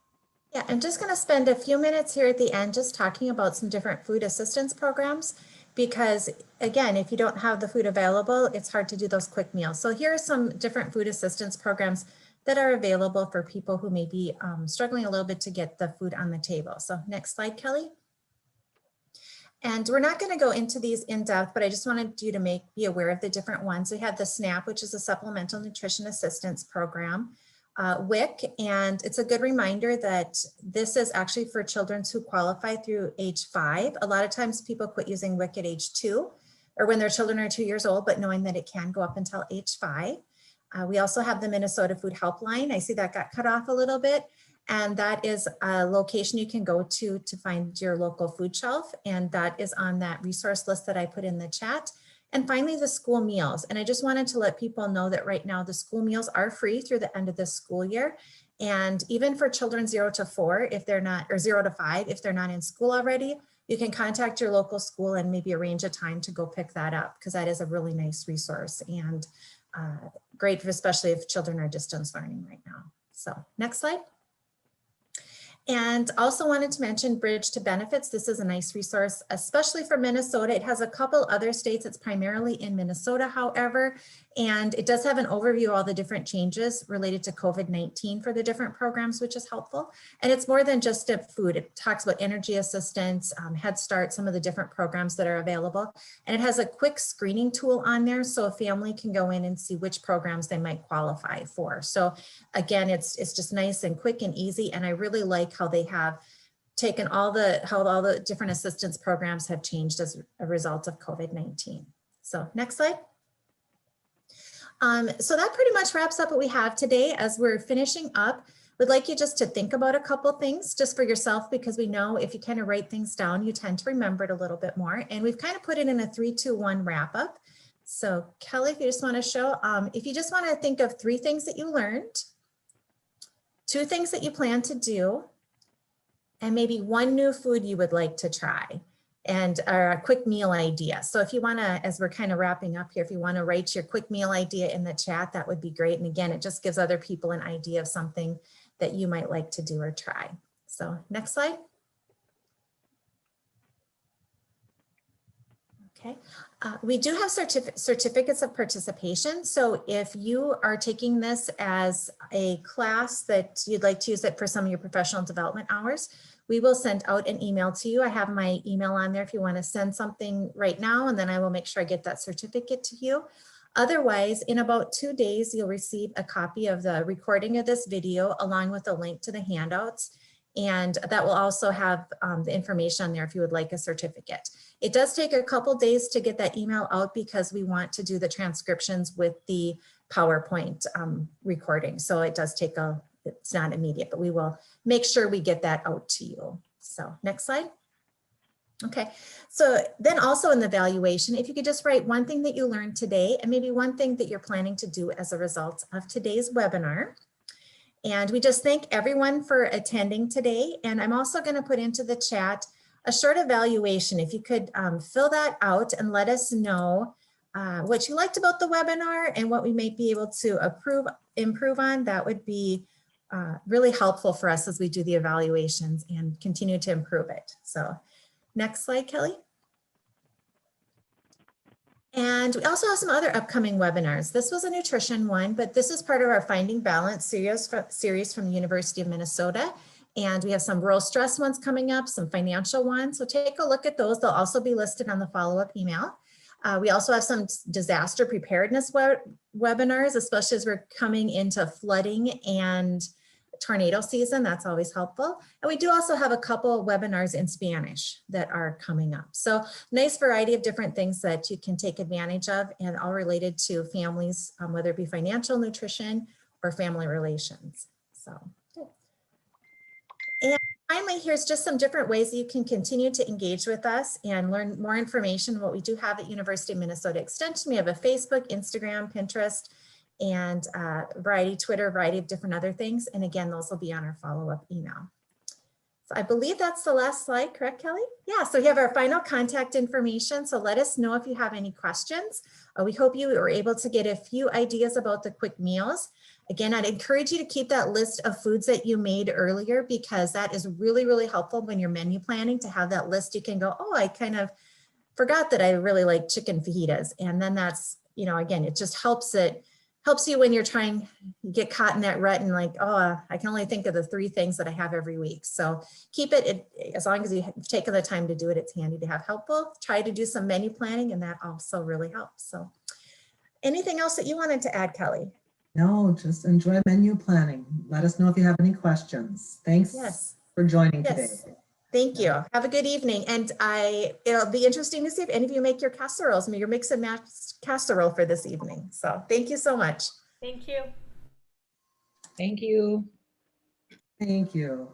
Yeah, I'm just going to spend a few minutes here at the end just talking about some different food assistance programs, because again, if you don't have the food available, it's hard to do those quick meals. So here are some different food assistance programs that are available for people who may be struggling a little bit to get the food on the table. So next slide, Kelly. And we're not going to go into these in depth, but I just wanted you to be aware of the different ones. We have the SNAP, which is a Supplemental Nutrition Assistance Program, WIC, and it's a good reminder that this is actually for children who qualify through age 5. A lot of times people quit using WIC at age 2, or when their children are 2 years old, but knowing that it can go up until age 5. We also have the Minnesota Food Helpline. I see that got cut off a little bit. And that is a location you can go to find your local food shelf. And that is on that resource list that I put in the chat. And finally, the school meals. And I just wanted to let people know that right now the school meals are free through the end of this school year. And even for children 0 to 4, if they're not, or 0 to 5, if they're not in school already, you can contact your local school and maybe arrange a time to go pick that up, because that is a really nice resource and great, especially if children are distance learning right now. So next slide. And also wanted to mention Bridge to Benefits. This is a nice resource, especially for Minnesota. It has a couple other states. It's primarily in Minnesota, however, and it does have an overview of all the different changes related to COVID-19 for the different programs, which is helpful. And it's more than just food. It talks about energy assistance, Head Start, some of the different programs that are available. And it has a quick screening tool on there, so a family can go in and see which programs they might qualify for. So again, it's just nice and quick and easy. And I really like how they have taken how all the different assistance programs have changed as a result of COVID-19. So next slide. So that pretty much wraps up what we have today. As we're finishing up, we'd like you just to think about a couple things just for yourself, because we know if you kind of write things down, you tend to remember it a little bit more. And we've kind of put it in a 3, 2, 1 wrap up. So Kelly, if you just want to show, if you just want to think of 3 things that you learned, 2 things that you plan to do, and maybe 1 new food you would like to try, and a quick meal idea. So if you want to, as we're kind of wrapping up here, if you want to write your quick meal idea in the chat, that would be great. And again, it just gives other people an idea of something that you might like to do or try. So next slide. Okay, we do have certificates of participation. So if you are taking this as a class that you'd like to use it for some of your professional development hours, we will send out an email to you. I have my email on there if you want to send something right now, and then I will make sure I get that certificate to you. Otherwise, in about 2 days, you'll receive a copy of the recording of this video along with a link to the handouts. And that will also have the information on there if you would like a certificate. It does take a couple days to get that email out because we want to do the transcriptions with the PowerPoint recording. So it does take it's not immediate, but we will make sure we get that out to you. So next slide. Okay, so then also in the evaluation, if you could just write 1 thing that you learned today and maybe 1 thing that you're planning to do as a result of today's webinar. And we just thank everyone for attending today. And I'm also going to put into the chat a short evaluation. If you could fill that out and let us know what you liked about the webinar and what we might be able to improve on, that would be really helpful for us as we do the evaluations and continue to improve it. So next slide, Kelly. And we also have some other upcoming webinars. This was a nutrition one, but this is part of our Finding Balance series from the University of Minnesota. And we have some rural stress ones coming up, some financial ones. So take a look at those. They'll also be listed on the follow-up email. We also have some disaster preparedness webinars, especially as we're coming into flooding and tornado season. That's always helpful. And we do also have a couple webinars in Spanish that are coming up. So nice variety of different things that you can take advantage of, and all related to families, whether it be financial nutrition or family relations. So good. And finally, here's just some different ways that you can continue to engage with us and learn more information. What we do have at University of Minnesota Extension, we have a Facebook, Instagram, Pinterest, and Twitter, variety of different other things. And again, those will be on our follow-up email. So I believe that's the last slide, correct, Kelly? Yeah, so we have our final contact information. So let us know if you have any questions. We hope you were able to get a few ideas about the quick meals. Again, I'd encourage you to keep that list of foods that you made earlier, because that is really, really helpful when you're menu planning, to have that list. You can go, oh, I kind of forgot that I really like chicken fajitas. And then that's, again, it just helps you when you're trying to get caught in that rut and like, oh, I can only think of the 3 things that I have every week. So keep it, as long as you've taken the time to do it, it's handy to have helpful. Try to do some menu planning, and that also really helps. So anything else that you wanted to add, Kelly? No, just enjoy menu planning. Let us know if you have any questions. Thanks for joining today. Thank you. Have a good evening. And it'll be interesting to see if any of you make your casseroles, your mix and match casserole for this evening. So thank you so much. Thank you. Thank you. Thank you.